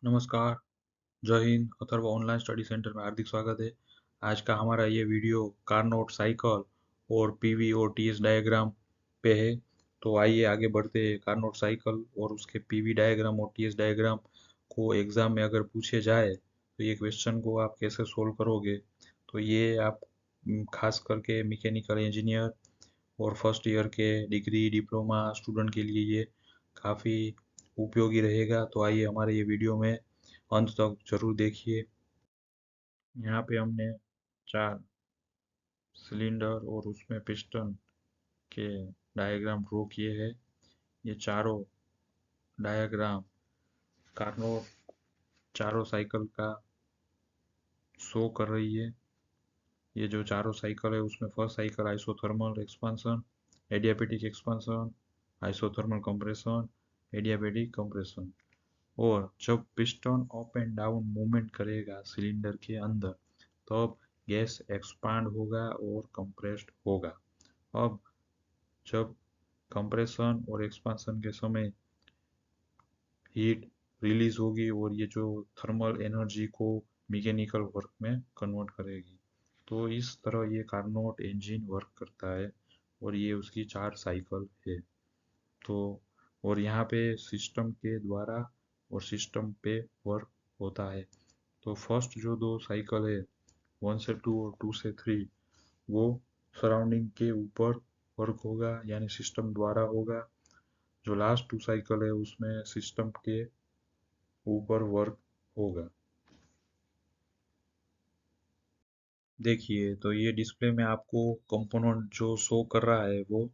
नमस्कार, जय Hind. Atharva online study centre में हार्दिक स्वागत है। आज का हमारा ये वीडियो कारनोट साइकिल और पीवी और टीएस डायग्राम पे है। तो आइए आगे बढ़ते हैं। कारनोट साइकिल और उसके पीवी डायग्राम और टीएस डायग्राम को एग्जाम में अगर पूछे जाए तो ये क्वेश्चन को आप कैसे सोल्व करोगे। तो ये आप खास करके मैकेनिकल इंजीनियर और फर्स्ट ईयर के डिग्री डिप्लोमा स्टूडेंट के लिए ये काफ़ी उपयोगी रहेगा। तो आइए हमारे ये वीडियो में अंत तक जरूर देखिए। यहाँ पे हमने 4 सिलेंडर और उसमें पिस्टन के डायग्राम ड्रॉ किए हैं। ये चारों डायग्राम कार्नोट चारों साइकिल का शो कर रही है। ये जो चारों साइकिल है उसमें first cycle isothermal expansion, adiabatic expansion, isothermal compression, adiabatic compression. और जब piston up and down movement करेगा सिलेंडर के अंदर तब गैस एक्सपांड होगा और कंप्रेस्ड होगा। अब जब कंप्रेशन और एक्सपांसन के समय हीट रिलीज होगी और ये जो थर्मल एनर्जी को मैकेनिकल वर्क में कन्वर्ट करेगी। तो इस तरह ये कार्नोट इंजन वर्क करता है और ये उसकी 4 साइकिल है। तो और यहाँ पे सिस्टम के द्वारा और सिस्टम पे वर्क होता है। तो फर्स्ट जो 2 साइकिल है 1 से 2 और 2 से 3 वो सराउंडिंग के ऊपर वर्क होगा यानी सिस्टम द्वारा होगा। जो लास्ट 2 साइकिल है उसमें सिस्टम के ऊपर वर्क होगा। देखिए तो ये डिस्प्ले में आपको कंपोनेंट जो शो कर रहा है वो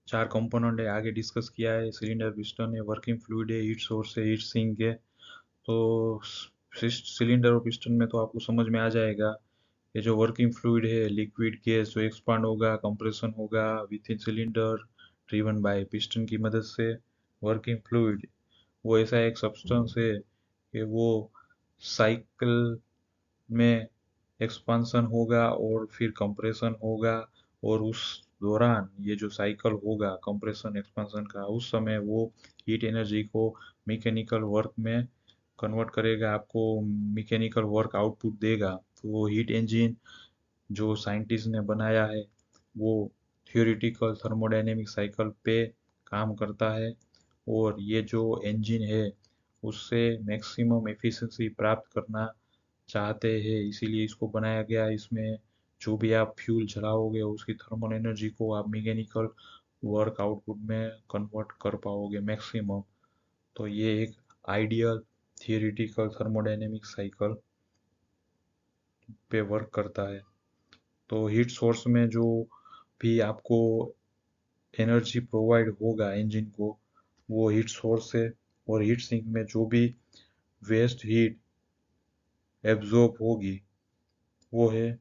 4 कंपोनेंट है, आगे डिस्कस किया है। सिलेंडर, पिस्टन है, वर्किंग फ्लूइड है, हीट सोर्स है, हीट सिंक है। तो सिलेंडर और पिस्टन में तो आपको समझ में आ जाएगा। ये जो वर्किंग फ्लूइड है लिक्विड गैस जो एक्सपांड होगा, कंप्रेशन होगा with in cylinder driven by piston की मदद से। वर्किंग फ्लूइड वो ऐसा एक सब्सटेंस है कि वो साइकिल में एक्सपांसन होगा और फिर कंप्रेशन होगा। और उस दौरान ये जो साइकिल होगा कंप्रेशन एक्सपांसन का उस समय वो हीट एनर्जी को मैकेनिकल वर्क में कन्वर्ट करेगा, आपको मैकेनिकल वर्क आउटपुट देगा। तो वो हीट इंजन जो साइंटिस्ट ने बनाया है वो थियोरेटिकल थर्मोडायनेमिक साइकिल पे काम करता है। और ये जो इंजन है उससे मैक्सिमम एफिशिएंसी प्राप्त करना चाहते हैं, इसीलिए इसको बनाया गया। इसमें जो भी आप फ्यूल जलाओगे उसकी थर्मल एनर्जी को आप मैकेनिकल वर्क आउटपुट में कन्वर्ट कर पाओगे मैक्सिमम। तो ये एक आइडियल थियोरेटिकल थर्मोडायनेमिक साइकिल पे वर्क करता है। तो हीट सोर्स में जो भी आपको एनर्जी प्रोवाइड होगा इंजन को वो हीट सोर्स है। और हीट सिंक में जो भी वेस्ट हीट एब्जॉर्ब होगी वो है।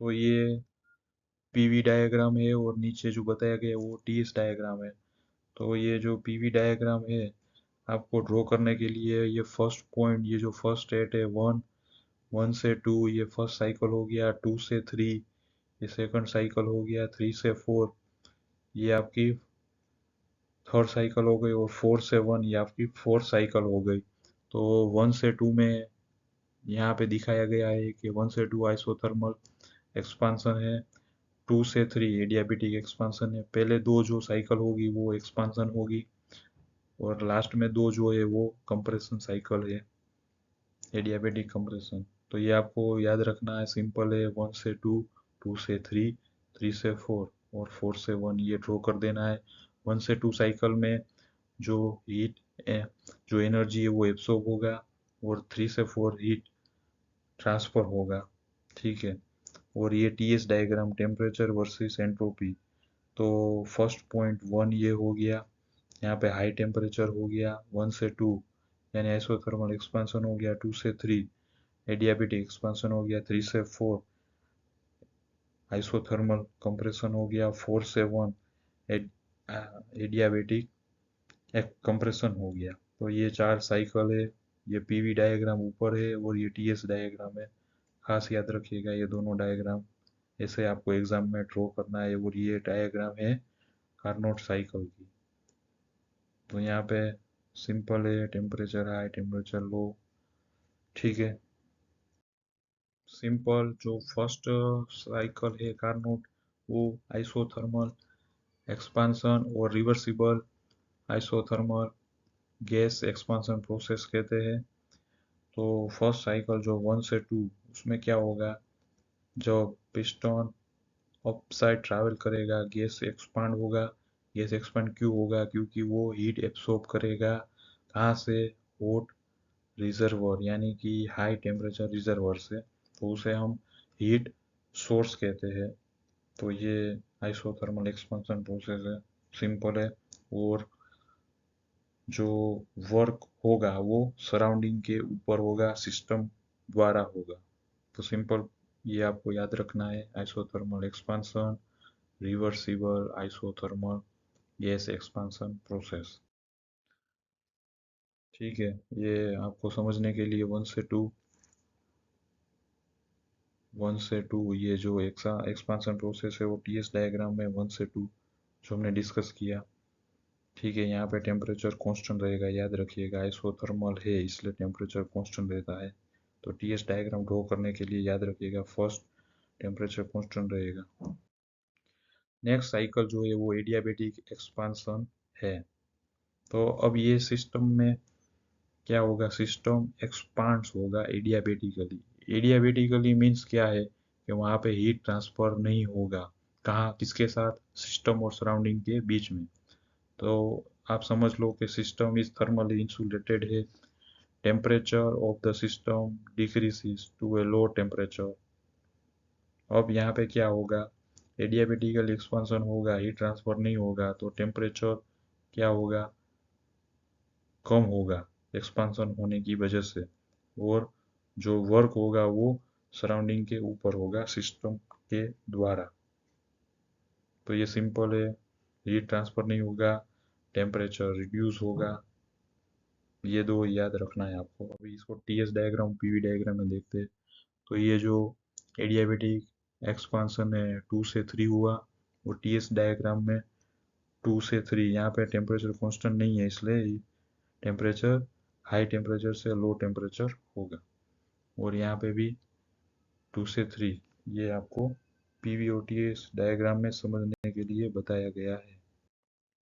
तो ये पीवी डायग्राम है और नीचे जो बताया गया है वो टीएस डायग्राम है। तो ये जो पीवी डायग्राम है आपको ड्रॉ करने के लिए ये फर्स्ट पॉइंट, ये जो फर्स्ट स्टेट है 1, 1 से 2 ये फर्स्ट साइकिल हो गया, 2 से 3 ये सेकंड साइकिल हो गया, 3 से 4 ये आपकी थर्ड साइकिल हो गई और 4 से 1 ये आपकी फोर्थ साइकिल हो गई। तो 1 से 2 में यहाँ पे दिखाया गया है कि 1 से 2 आइसोथर्मल एक्सपांसन है, 2 से 3 एडियाबेटिक एक्सपांसन है। पहले दो जो साइकिल होगी वो एक्सपांसन होगी और लास्ट में दो जो है वो कंप्रेशन साइकिल है, एडियाबेटिक कंप्रेशन। तो ये आपको याद रखना है, सिंपल है। 1 से 2, 2 से 3, 3 से 4 और 4 से 1 ये ड्रॉ कर देना है। 1 से 2 साइकिल में जो हीट जो एनर्जी है वो एब्सॉर्ब होगा और 3 से 4 हीट ट्रांसफर होगा। ठीक है। और ये TS diagram temperature versus entropy. तो फर्स्ट पॉइंट 1 ये हो गया, यहाँ पे हाई टेम्परेचर हो गया 1 से 2 यानी आइसोथर्मल एक्सपांसन हो गया, 2 से 3 एडियाबेटिक एक्सपांसन हो गया, 3 से 4 आइसोथर्मल कंप्रेशन हो गया, 4 से 1 एडियाबेटिक कंप्रेशन हो गया। तो ये 4 साइकिल है। ये पीवी डायग्राम ऊपर है और ये टीएस डायग्राम है। खास याद रखिएगा ये दोनों डायग्राम ऐसे आपको एग्जाम में ड्रॉ करना है। और ये डायग्राम है कार्नोट साइकिल की। तो यहाँ पे सिंपल है, टेम्परेचर हाई टेम्परेचर लो, ठीक है। सिंपल जो फर्स्ट साइकिल है कार्नोट, वो आइसोथर्मल एक्सपांसन और reversible isothermal gas expansion process कहते हैं। तो फर्स्ट साइकिल जो 1 से 2, उसमें क्या होगा, जब पिस्टन अप साइड ट्रैवल करेगा गैस एक्सपांड होगा। गैस एक्सपांड क्यों होगा, क्योंकि वो हीट एब्सॉर्ब करेगा। कहाँ से, हॉट रिजर्वर यानी कि हाई टेम्परेचर रिजर्वर से, तो उसे हम हीट सोर्स कहते हैं। तो ये आइसोथर्मल एक्सपांसन प्रोसेस है, सिंपल है। और जो वर्क होगा वो सराउंडिंग के ऊपर होगा, सिस्टम द्वारा होगा। तो सिंपल ये आपको याद रखना है, isothermal expansion, reversible isothermal gas expansion process, ठीक है। ये आपको समझने के लिए 1 से 2 ये जो एक्सपांसन प्रोसेस है वो टीएस डायग्राम में 1 से 2 जो हमने डिस्कस किया, ठीक है। यहाँ पे टेम्परेचर कांस्टेंट रहेगा, याद रखिएगा, आइसोथर्मल है इसलिए टेम्परेचर कांस्टेंट रहता है। तो टीएस डायग्राम ड्रॉ करने के लिए याद रखिएगा, फर्स्ट टेम्परेचर कांस्टेंट रहेगा। नेक्स्ट साइकिल जो है वो एडियाबेटिक एक्सपांसन है। तो अब ये सिस्टम में क्या होगा, सिस्टम एक्सपांड्स होगा एडियाबेटिकली। एडियाबेटिकली मीन्स क्या है कि वहाँ पे हीट ट्रांसफर नहीं होगा। कहाँ, किसके साथ, सिस्टम और सराउंडिंग के बीच में। तो आप समझ लो कि सिस्टम इज थर्मली इंसुलेटेड है, temperature of the system decreases to a low temperature. अब यहाँ पे क्या होगा, एडियाबेटिकल एक्सपांसन होगा, हीट ट्रांसफर नहीं होगा, तो टेम्परेचर क्या होगा, कम होगा एक्सपांसन होने की वजह से। और जो वर्क होगा वो सराउंडिंग के ऊपर होगा सिस्टम के द्वारा। तो ये सिंपल है, हीट ट्रांसफर नहीं होगा, टेम्परेचर रिड्यूस होगा, ये दो याद रखना है आपको। अभी इसको टीएस डायग्राम पीवी डायग्राम में देखते हैं। तो ये जो एडियाबेटिक एक्सपांसन है 2 से 3 हुआ, और टीएस डायग्राम में 2 से 3, यहाँ पे टेम्परेचर कांस्टेंट नहीं है इसलिए टेम्परेचर हाई टेम्परेचर से लो टेम्परेचर होगा। और यहाँ पे भी 2 से 3, ये आपको पीवीओटीएस डायग्राम में समझने के लिए बताया गया है।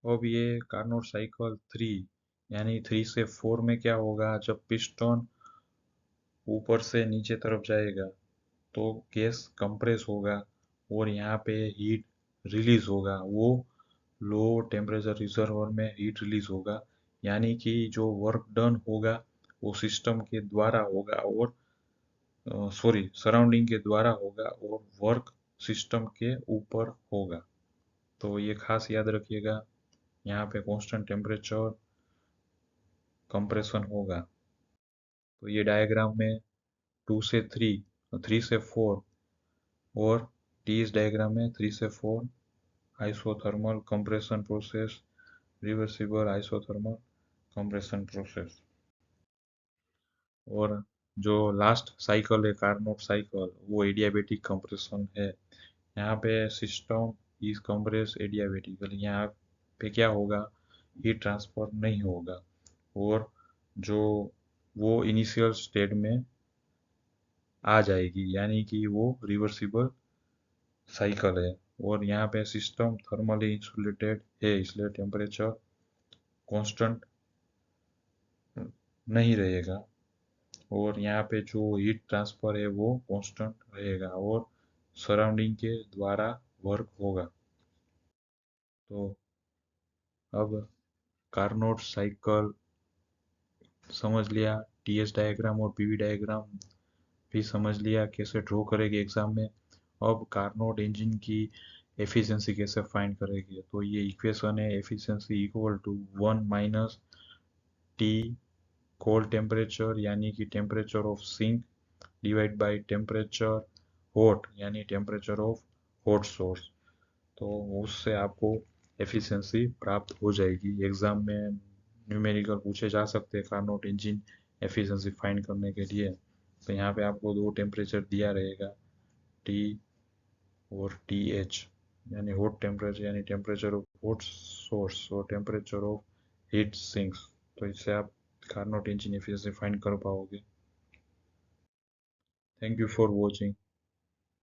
अब ये कार्नोट साइकिल 3 यानी 3 से 4 में क्या होगा, जब पिस्टन ऊपर से नीचे तरफ जाएगा तो गैस कंप्रेस होगा और यहाँ पे हीट रिलीज होगा। वो लो टेम्परेचर रिजर्वर में हीट रिलीज होगा, यानी कि जो वर्क डन होगा वो सिस्टम के द्वारा होगा, और सॉरी सराउंडिंग के द्वारा होगा, और वर्क सिस्टम के ऊपर होगा। तो ये खास याद रखिएगा, यहाँ पे कांस्टेंट टेम्परेचर कंप्रेशन होगा। तो ये डायग्राम में 2 से 3, 3 से 4, और टी इस डायग्राम में 3 से 4 isothermal compression process, reversible isothermal compression process. और जो लास्ट साइकिल है कार्नोट साइकिल, वो एडियाबेटिक कंप्रेशन है। यहाँ पे सिस्टम इज कंप्रेस एडियाबेटिकली, यहाँ पे क्या होगा, हीट ट्रांसफर नहीं होगा, और जो वो इनिशियल स्टेट में आ जाएगी, यानी कि वो रिवर्सिबल साइकिल है। और यहाँ पे सिस्टम थर्मली इंसुलेटेड है इसलिए टेम्परेचर कांस्टेंट नहीं रहेगा, और यहाँ पे जो हीट ट्रांसफर है वो कांस्टेंट रहेगा, और सराउंडिंग के द्वारा वर्क होगा। तो अब कार्नोट साइकिल समझ लिया, टीएस डायग्राम और पीवी डायग्राम भी समझ लिया कैसे ड्रॉ करेंगे एग्जाम में। अब कार्नोट इंजन की एफिशिएंसी कैसे फाइंड करेंगे, तो ये इक्वेशन है, efficiency equal to 1 - T cold temperature यानी कि temperature of sink divide by temperature hot यानी टेम्परेचर ऑफ हॉट सोर्स। तो उससे आपको एफिशिएंसी प्राप्त हो जाएगी। एग्जाम में न्यूमेरिकल पूछे जा सकते हैं कार्नोट इंजन एफिशिएंसी फाइंड करने के लिए। तो यहाँ पे आपको दो टेम्परेचर दिया रहेगा, टी और टी एच, यानी हॉट टेम्परेचर यानी टेम्परेचर ऑफ हॉट सोर्स और टेम्परेचर ऑफ हीट सिंक्स। तो इससे आप car note engine efficiency find कर पाओगे। Thank you for watching.